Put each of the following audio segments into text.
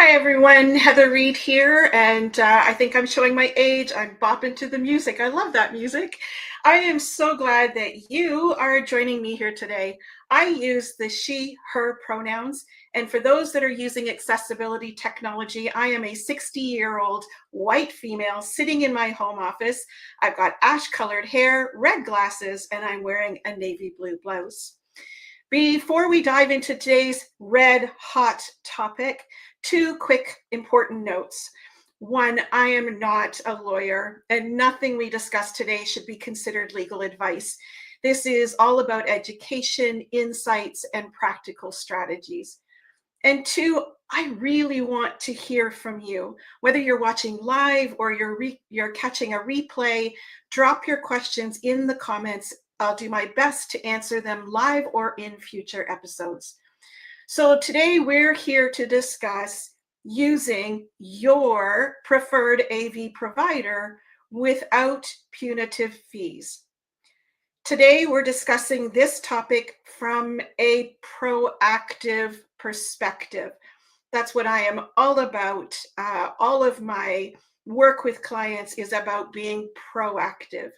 Hi everyone, Heather Reed here, and I think I'm showing my age. I'm bopping to the music. I love that music. I am so glad that you are joining me here today. I use the she, her pronouns, and for those that are using accessibility technology, I am a 60-year-old white female sitting in my home office. I've got ash-colored hair, red glasses, and I'm wearing a navy blue blouse. Before we dive into today's red hot topic, two quick important notes. One, I am not a lawyer, and nothing we discuss today should be considered legal advice. This is all about education, insights, and practical strategies. And two, I really want to hear from you. Whether you're watching live or you're catching a replay, drop your questions in the comments. I'll do my best to answer them live or in future episodes. So today we're here to discuss using your preferred AV provider without punitive fees. Today we're discussing this topic from a proactive perspective. That's what I am all about. All of my work with clients is about being proactive.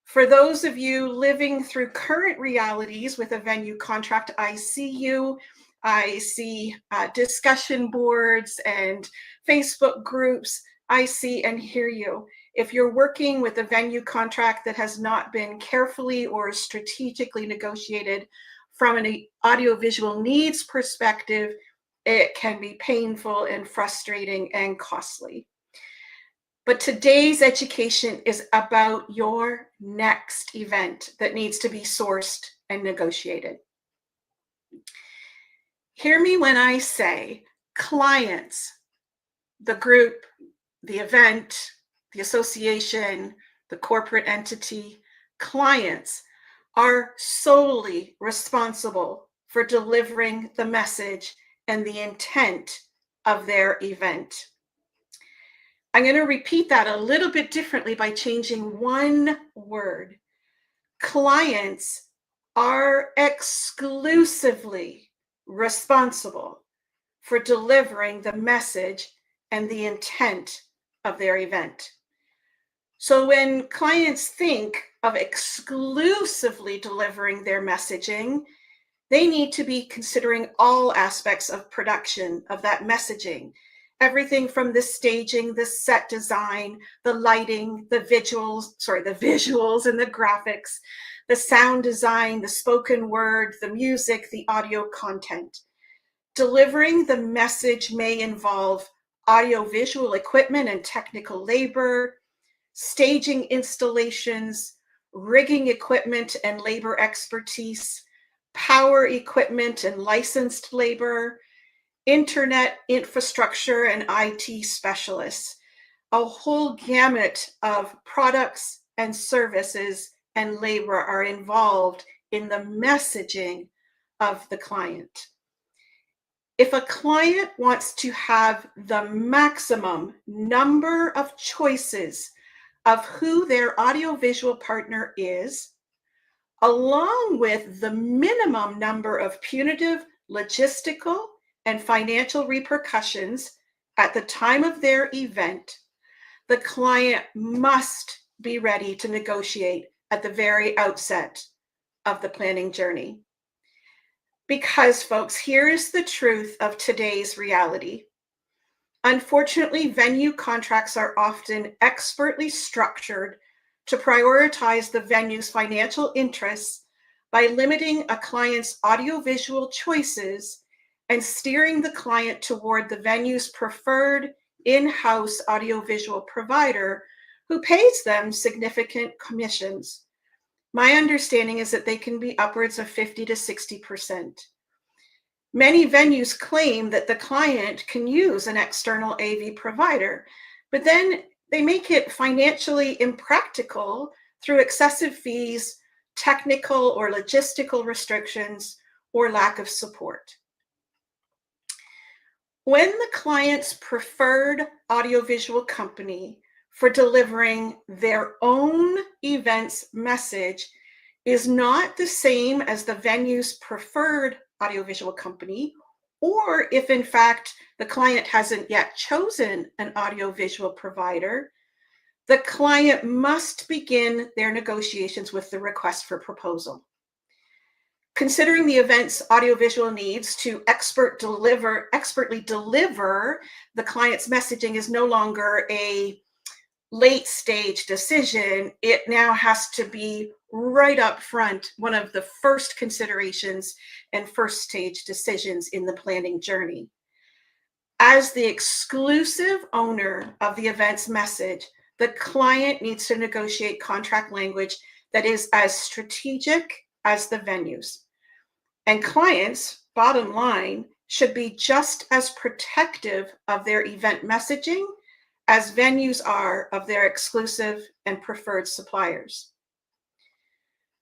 For those of you living through current realities with a venue contract, I see you. I see discussion boards and Facebook groups. I see and hear you. If you're working with a venue contract that has not been carefully or strategically negotiated from an audiovisual needs perspective, it can be painful and frustrating and costly. But today's education is about your next event that needs to be sourced and negotiated. Hear me when I say clients, the group, the event, the association, the corporate entity, clients are solely responsible for delivering the message and the intent of their event. I'm going to repeat that a little bit differently by changing one word. Clients are exclusively responsible for delivering the message and the intent of their event. So when clients think of exclusively delivering their messaging, they need to be considering all aspects of production of that messaging. Everything from the staging, the set design, the lighting, the visuals and the graphics, the sound design, the spoken word, the music, the audio content. Delivering the message may involve audiovisual equipment and technical labor, staging installations, rigging equipment and labor expertise, power equipment and licensed labor, internet infrastructure and IT specialists. A whole gamut of products and services and labor are involved in the messaging of the client. If a client wants to have the maximum number of choices of who their audiovisual partner is, along with the minimum number of punitive, logistical, and financial repercussions at the time of their event, the client must be ready to negotiate at the very outset of the planning journey. Because, folks, here is the truth of today's reality. Unfortunately, venue contracts are often expertly structured to prioritize the venue's financial interests by limiting a client's audiovisual choices and steering the client toward the venue's preferred in-house audiovisual provider who pays them significant commissions. My understanding is that they can be upwards of 50 to 60%. Many venues claim that the client can use an external AV provider, but then they make it financially impractical through excessive fees, technical or logistical restrictions, or lack of support. When the client's preferred audiovisual company for delivering their own event's message is not the same as the venue's preferred audiovisual company, or if in fact the client hasn't yet chosen an audiovisual provider, the client must begin their negotiations with the request for proposal. Considering the event's audiovisual needs to expertly deliver the client's messaging is no longer a late stage decision. It now has to be right up front, one of the first considerations and first stage decisions in the planning journey. As the exclusive owner of the event's message, the client needs to negotiate contract language that is as strategic as the venues. And clients, bottom line, should be just as protective of their event messaging as venues are of their exclusive and preferred suppliers.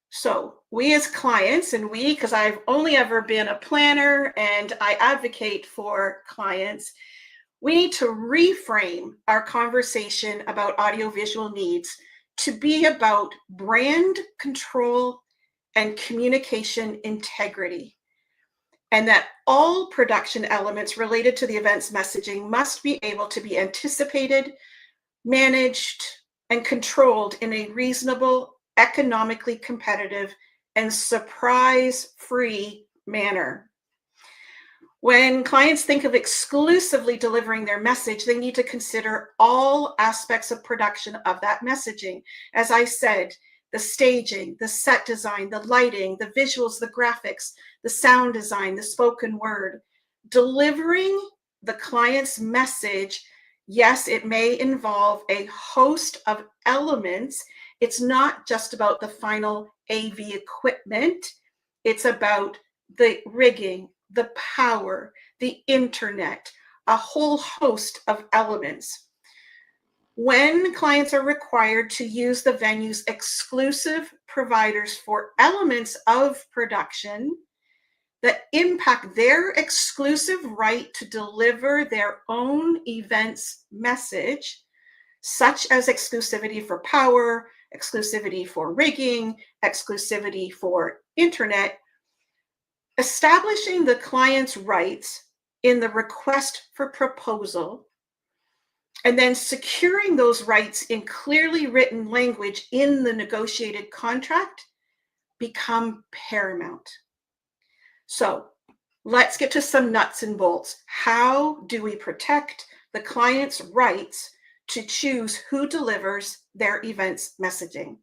So we as clients, and because I've only ever been a planner and I advocate for clients, we need to reframe our conversation about audiovisual needs to be about brand control and communication integrity, and that all production elements related to the event's messaging must be able to be anticipated, managed, and controlled in a reasonable, economically competitive, and surprise-free manner. When clients think of exclusively delivering their message, they need to consider all aspects of production of that messaging. As I said, the staging, the set design, the lighting, the visuals, the graphics, the sound design, the spoken word. Delivering the client's message, yes, it may involve a host of elements. It's not just about the final AV equipment. It's about the rigging, the power, the internet, a whole host of elements. When clients are required to use the venue's exclusive providers for elements of production that impact their exclusive right to deliver their own event's message, such as exclusivity for power, exclusivity for rigging, exclusivity for internet, establishing the client's rights in the request for proposal, and then securing those rights in clearly written language in the negotiated contract become paramount. So let's get to some nuts and bolts. How do we protect the client's rights to choose who delivers their event's messaging?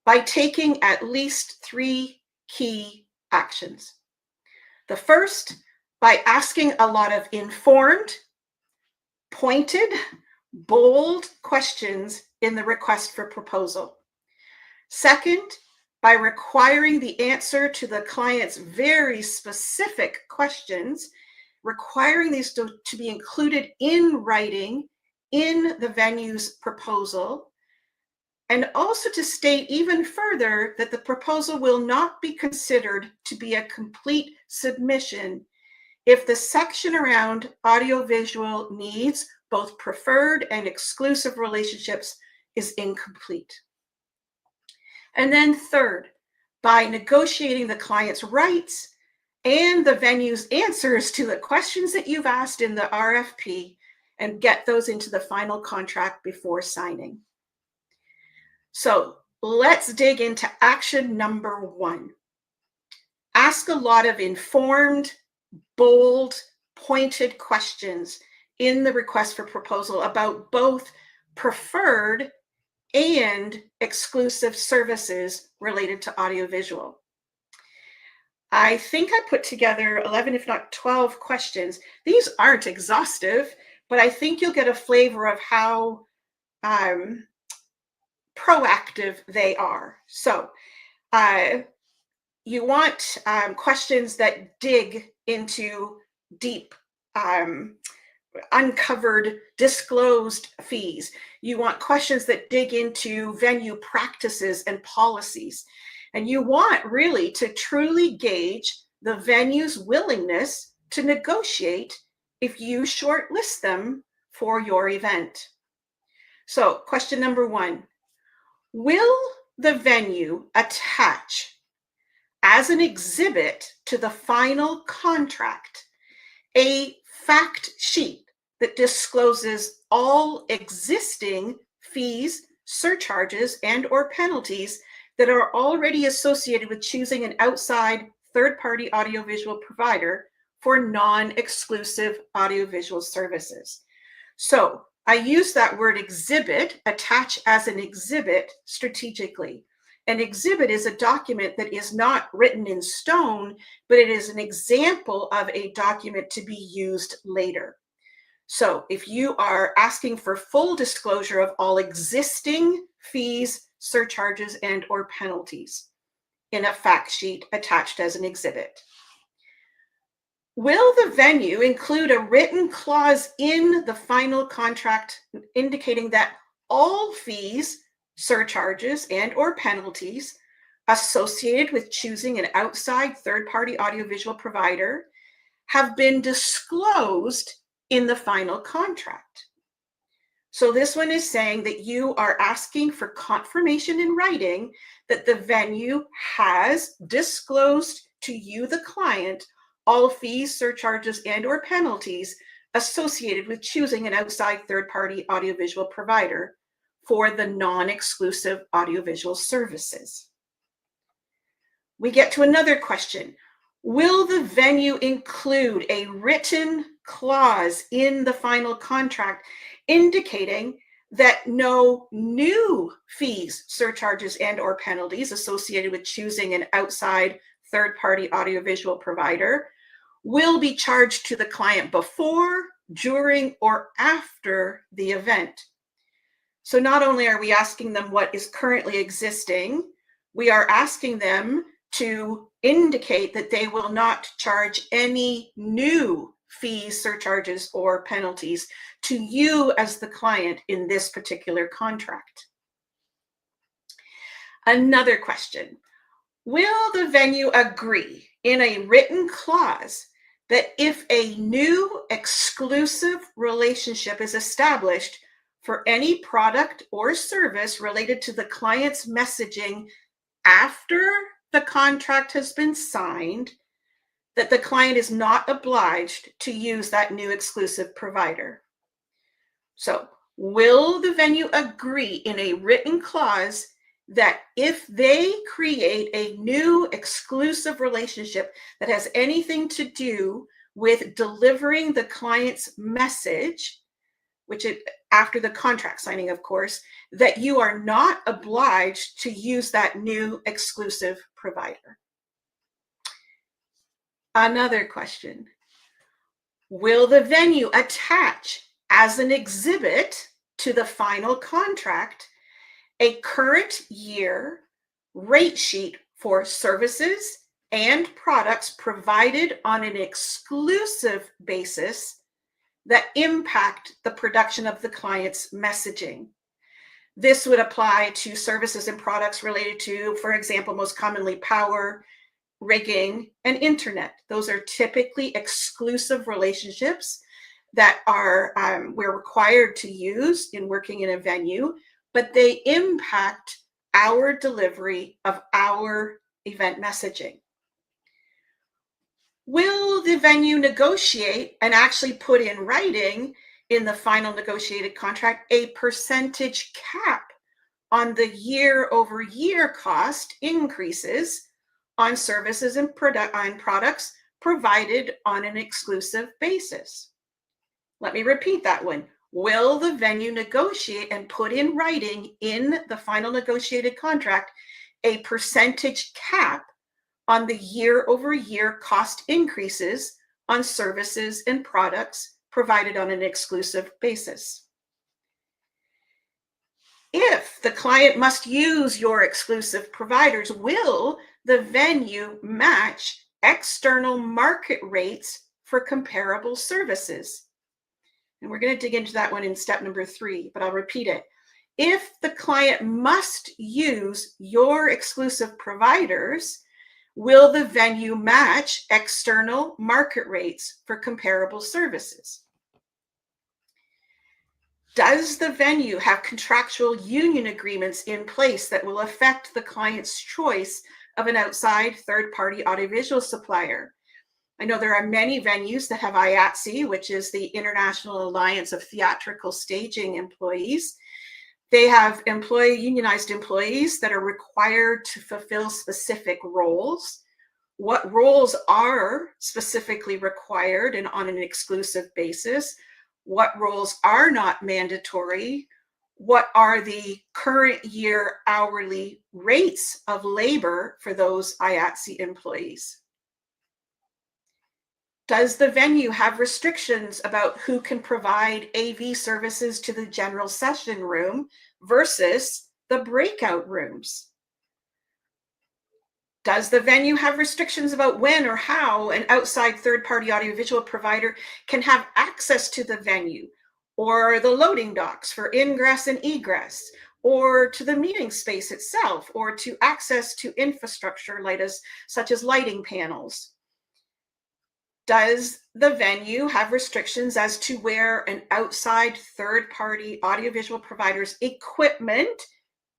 By taking at least 3 key actions. The first, by asking a lot of informed, pointed, bold questions in the request for proposal. Second, by requiring the answer to the client's very specific questions, requiring these to be included in writing in the venue's proposal, and also to state even further that the proposal will not be considered to be a complete submission if the section around audiovisual needs, both preferred and exclusive relationships, is incomplete. And then third, by negotiating the client's rights and the venue's answers to the questions that you've asked in the RFP and get those into the final contract before signing. So let's dig into action number 1. Ask a lot of informed, bold, pointed questions in the request for proposal about both preferred and exclusive services related to audiovisual. I think I put together 11, if not 12 questions. These aren't exhaustive, but I think you'll get a flavor of how proactive they are. So you want questions that dig into deep, uncovered, disclosed fees. You want questions that dig into venue practices and policies. And you want really to truly gauge the venue's willingness to negotiate if you shortlist them for your event. So question number 1, will the venue attach as an exhibit to the final contract a fact sheet that discloses all existing fees, surcharges, and/or penalties that are already associated with choosing an outside third-party audiovisual provider for non-exclusive audiovisual services. So I use that word exhibit, attach as an exhibit, strategically. An exhibit is a document that is not written in stone, but it is an example of a document to be used later. So if you are asking for full disclosure of all existing fees, surcharges, and/or penalties in a fact sheet attached as an exhibit. Will the venue include a written clause in the final contract indicating that all fees, surcharges, and/or penalties associated with choosing an outside third-party audiovisual provider have been disclosed in the final contract? So this one is saying that you are asking for confirmation in writing that the venue has disclosed to you, the client, all fees, surcharges, and/or penalties associated with choosing an outside third-party audiovisual provider for the non-exclusive audiovisual services. We get to another question. Will the venue include a written clause in the final contract indicating that no new fees, surcharges, and/or penalties associated with choosing an outside third-party audiovisual provider will be charged to the client before, during, or after the event? So not only are we asking them what is currently existing, we are asking them to indicate that they will not charge any new fees, surcharges, or penalties to you as the client in this particular contract. Another question. Will the venue agree in a written clause that if a new exclusive relationship is established for any product or service related to the client's messaging after the contract has been signed, that the client is not obliged to use that new exclusive provider? So, will the venue agree in a written clause that if they create a new exclusive relationship that has anything to do with delivering the client's message, which it, after the contract signing, of course, that you are not obliged to use that new exclusive provider? Another question. Will the venue attach as an exhibit to the final contract a current year rate sheet for services and products provided on an exclusive basis that impact the production of the client's messaging? This would apply to services and products related to, for example, most commonly power, rigging, and internet. Those are typically exclusive relationships that are we're required to use in working in a venue, but they impact our delivery of our event messaging. Will the venue negotiate and actually put in writing in the final negotiated contract a percentage cap on the year-over-year cost increases on services and products provided on an exclusive basis? Let me repeat that one. Will the venue negotiate and put in writing in the final negotiated contract a percentage cap on the year-over-year cost increases on services and products provided on an exclusive basis? If the client must use your exclusive providers, will the venue match external market rates for comparable services? And we're going to dig into that one in step number 3, but I'll repeat it. If the client must use your exclusive providers, will the venue match external market rates for comparable services? Does the venue have contractual union agreements in place that will affect the client's choice of an outside third-party audiovisual supplier. I know there are many venues that have IATSE, which is the International Alliance of Theatrical Staging Employees. They have unionized employees that are required to fulfill specific roles. What roles are specifically required and on an exclusive basis? What roles are not mandatory? What are the current year hourly rates of labor for those IATSE employees? Does the venue have restrictions about who can provide AV services to the general session room versus the breakout rooms? Does the venue have restrictions about when or how an outside third-party audiovisual provider can have access to the venue or the loading docks for ingress and egress, or to the meeting space itself, or to access to infrastructure such as lighting panels? Does the venue have restrictions as to where an outside third-party audiovisual provider's equipment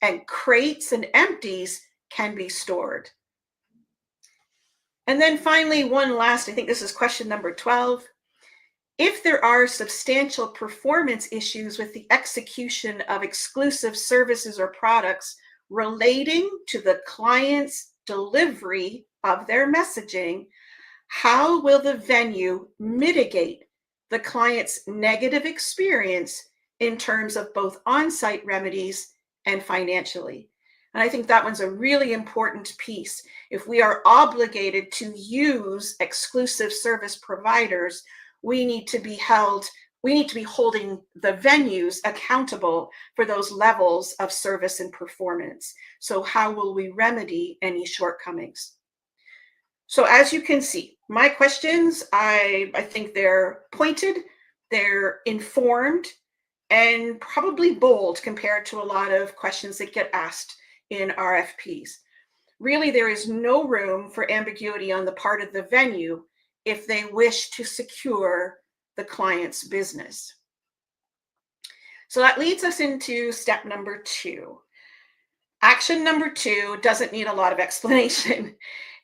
and crates and empties can be stored? And then finally, one last, I think this is question number 12. If there are substantial performance issues with the execution of exclusive services or products relating to the client's delivery of their messaging, how will the venue mitigate the client's negative experience in terms of both on-site remedies and financially? And I think that one's a really important piece. If we are obligated to use exclusive service providers, we need to be holding the venues accountable for those levels of service and performance. So how will we remedy any shortcomings? So as you can see, my questions, I think they're pointed, they're informed, and probably bold compared to a lot of questions that get asked in RFPs. Really, there is no room for ambiguity on the part of the venue if they wish to secure the client's business. So that leads us into step number 2. Action number 2 doesn't need a lot of explanation.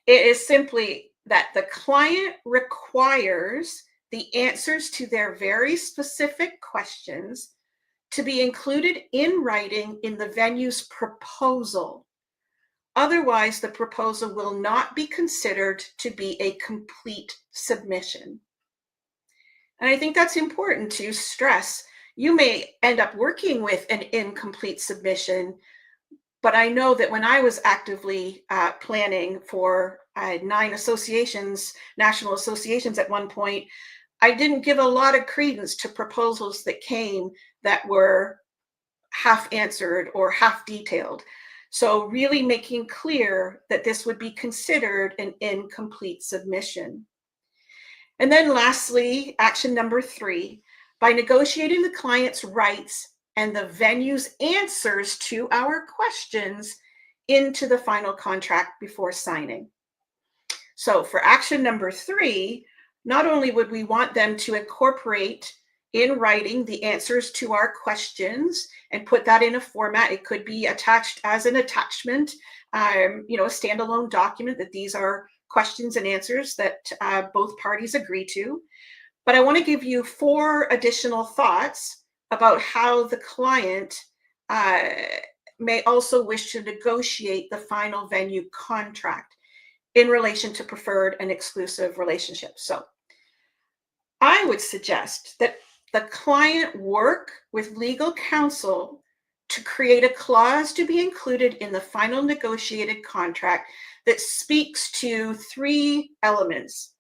It is simply that the client requires the answers to their very specific questions to be included in writing in the venue's proposal. Otherwise, the proposal will not be considered to be a complete submission. And I think that's important to stress. You may end up working with an incomplete submission, but I know that when I was actively planning for 9 associations, national associations at one point, I didn't give a lot of credence to proposals that came that were half answered or half detailed. So really making clear that this would be considered an incomplete submission. And then lastly, action number 3, by negotiating the client's rights and the venue's answers to our questions into the final contract before signing. So for action number 3, not only would we want them to incorporate in writing the answers to our questions and put that in a format, it could be attached as an attachment, a standalone document that these are questions and answers that both parties agree to. But I want to give you 4 additional thoughts about how the client may also wish to negotiate the final venue contract in relation to preferred and exclusive relationships. So I would suggest that the client work with legal counsel to create a clause to be included in the final negotiated contract that speaks to 3 elements.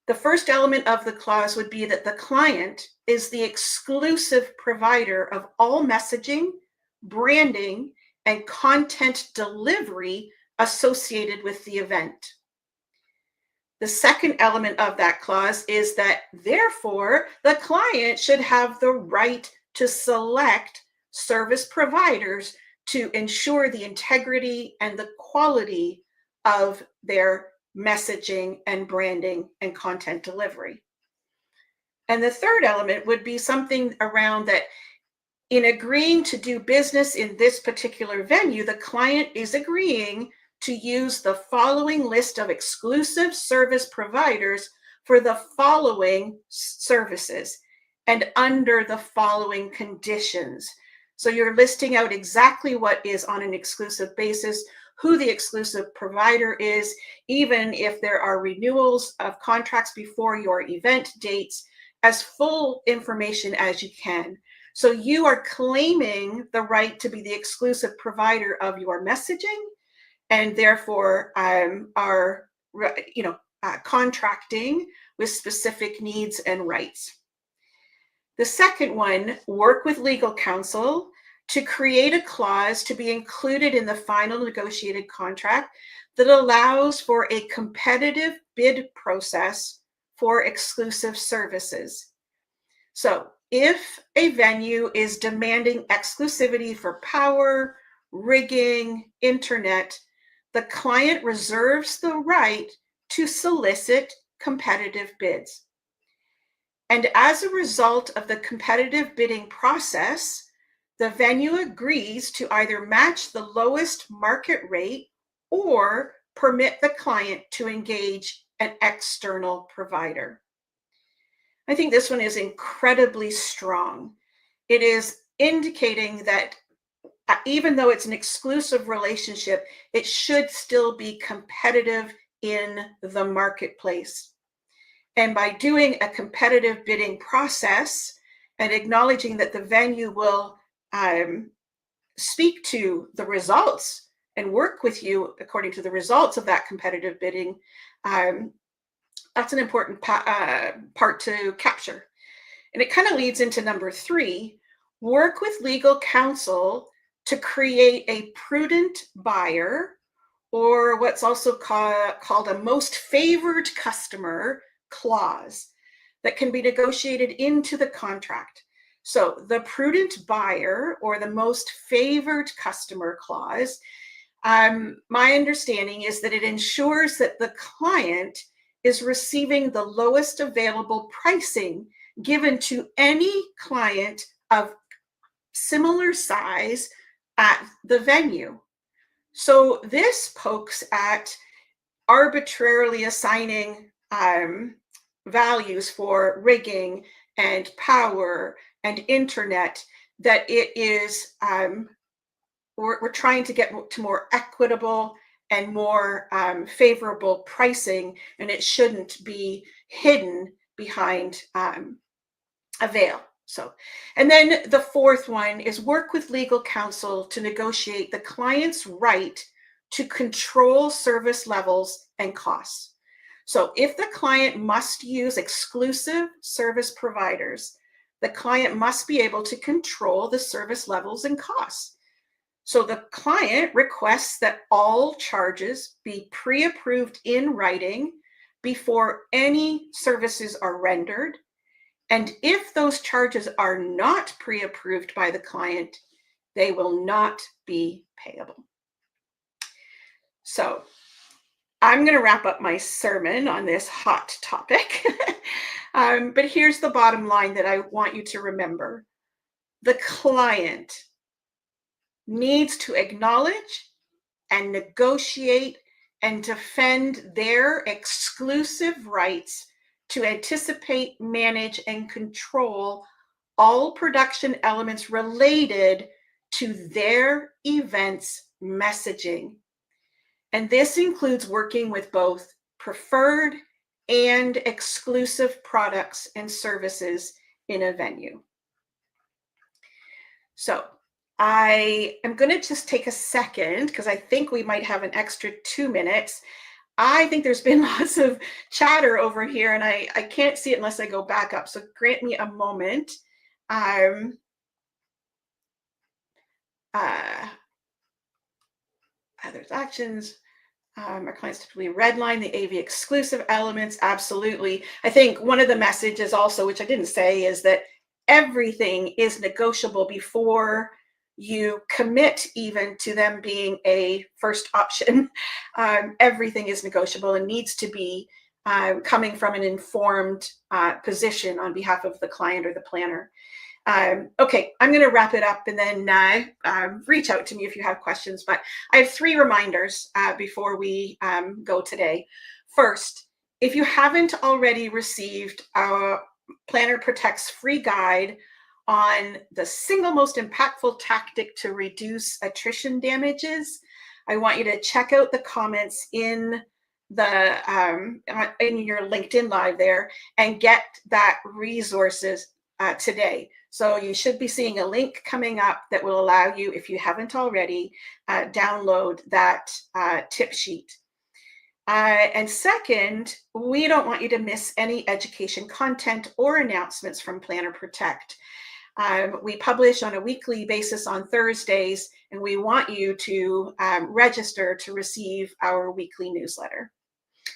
The first element of the clause would be that the client is the exclusive provider of all messaging, branding, and content delivery associated with the event. The second element of that clause is that, therefore, the client should have the right to select service providers to ensure the integrity and the quality of their messaging and branding and content delivery. And the third element would be something around that in agreeing to do business in this particular venue, the client is agreeing to use the following list of exclusive service providers for the following services and under the following conditions. So you're listing out exactly what is on an exclusive basis, who the exclusive provider is, even if there are renewals of contracts before your event dates, as full information as you can. So you are claiming the right to be the exclusive provider of your messaging, and therefore are contracting with specific needs and rights. The second one, work with legal counsel to create a clause to be included in the final negotiated contract that allows for a competitive bid process for exclusive services. So if a venue is demanding exclusivity for power, rigging, internet, the client reserves the right to solicit competitive bids. And as a result of the competitive bidding process, the venue agrees to either match the lowest market rate or permit the client to engage an external provider. I think this one is incredibly strong. It is indicating that even though it's an exclusive relationship, it should still be competitive in the marketplace. And by doing a competitive bidding process and acknowledging that the venue will speak to the results and work with you according to the results of that competitive bidding, that's an important part to capture. And it kind of leads into number 3, work with legal counsel to create a prudent buyer, or what's also called a most favored customer clause that can be negotiated into the contract. So the prudent buyer or the most favored customer clause, my understanding is that it ensures that the client is receiving the lowest available pricing given to any client of similar size at the venue. So this pokes at arbitrarily assigning values for rigging and power and internet, that it is, we're trying to get to more equitable and more favorable pricing, and it shouldn't be hidden behind a veil. So, and then the fourth one is work with legal counsel to negotiate the client's right to control service levels and costs. So if the client must use exclusive service providers, the client must be able to control the service levels and costs. So the client requests that all charges be pre-approved in writing before any services are rendered. And if those charges are not pre-approved by the client, they will not be payable. So I'm going to wrap up my sermon on this hot topic. But here's the bottom line that I want you to remember. The client needs to acknowledge and negotiate and defend their exclusive rights to anticipate, manage, and control all production elements related to their event's messaging. And this includes working with both preferred and exclusive products and services in a venue. So I am going to just take a second because I think we might have an extra 2 minutes. I think there's been lots of chatter over here, and I can't see it unless I go back up. So grant me a moment. Others actions. Our clients typically redline the AV exclusive elements. Absolutely. I think one of the messages also, which I didn't say, is that everything is negotiable before you commit even to them being a first option. Everything is negotiable and needs to be coming from an informed position on behalf of the client or the planner. Okay, I'm going to wrap it up and then reach out to me if you have questions. But I have 3 reminders before we go today. First, if you haven't already received our Planner Protect's free guide on the single most impactful tactic to reduce attrition damages, I want you to check out the comments in in your LinkedIn Live there and get that resources today. So you should be seeing a link coming up that will allow you, if you haven't already, download that tip sheet. And second, we don't want you to miss any education content or announcements from Planner Protect. We publish on a weekly basis on Thursdays, and we want you to register to receive our weekly newsletter.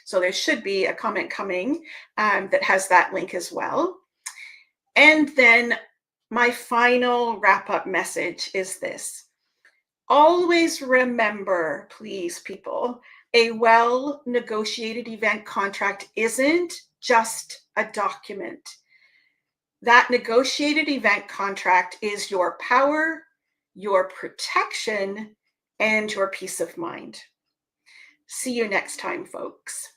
So there should be a comment coming that has that link as well. And then my final wrap-up message is this. Always remember, please, people, a well-negotiated event contract isn't just a document. That negotiated event contract is your power, your protection, and your peace of mind. See you next time, folks.